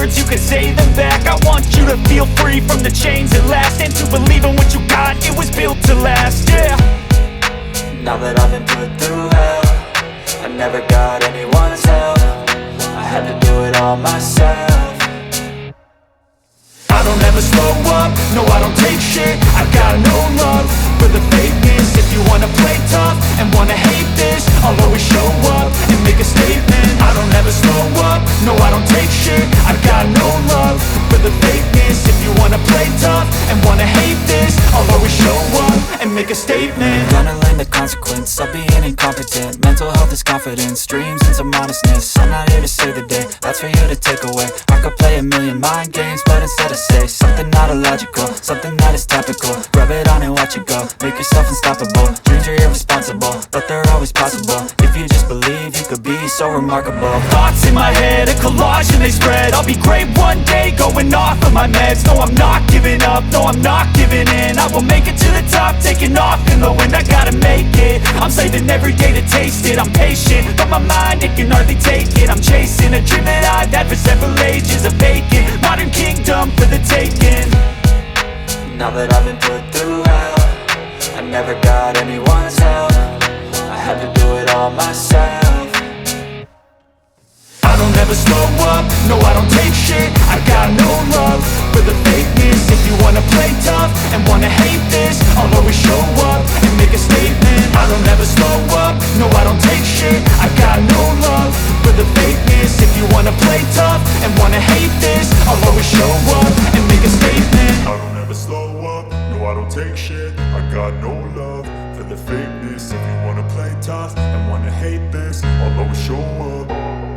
words, you can say them back. I want you to feel free from the chains at last, and to believe in what you got, it was built to last, yeah. Now that I've been put through hell, I never got anyone's help. I had to do it all myself. I don't ever slow up, no I don't take shit. I got no love for the fakeness. If you wanna play tough and wanna hate this, I'll always show up and make a statement. I don't ever slow up, no I don't take shit. I got no love for the fakeness. If you wanna play tough and wanna hate this, I'll always show up and make a statement. Gonna learn the consequence of being incompetent. Mental health is confidence, dreams into modestness. I'm not here to save the day, that's for you to take away. I could play a million mind games, but instead of say something not illogical, something that is topical. Rub it on and watch it go, make yourself unstoppable. Dreams are irresponsible, but they're always possible. If you just believe, you could be so remarkable. Thoughts in my head, a collage and they spread. I'll be great one day, going off of my meds. No, I'm not giving up, no, I'm not giving in. I will make it to the top, taking off in the wind. I gotta make it, I'm saving every day to taste it. I'm patient, but my mind, it can hardly take it. I'm chasing a dream that I've had for several ages. A vacant, modern kingdom for the taking. Now that I've been put through hell, I never got anyone's help. I had to do it all myself. I don't ever slow up, no I don't take shit. I got no love for the fakeness. If you wanna play tough and wanna hate this, I'll always show up and make a statement. I don't ever slow up, no I don't take shit. I got no love for the fakeness. If you wanna play tough and wanna hate this, I'll always show up and make a statement. I don't ever slow up, no I don't take shit. I got no love for the fakeness. If you wanna play tough and wanna hate this, I'll always show up.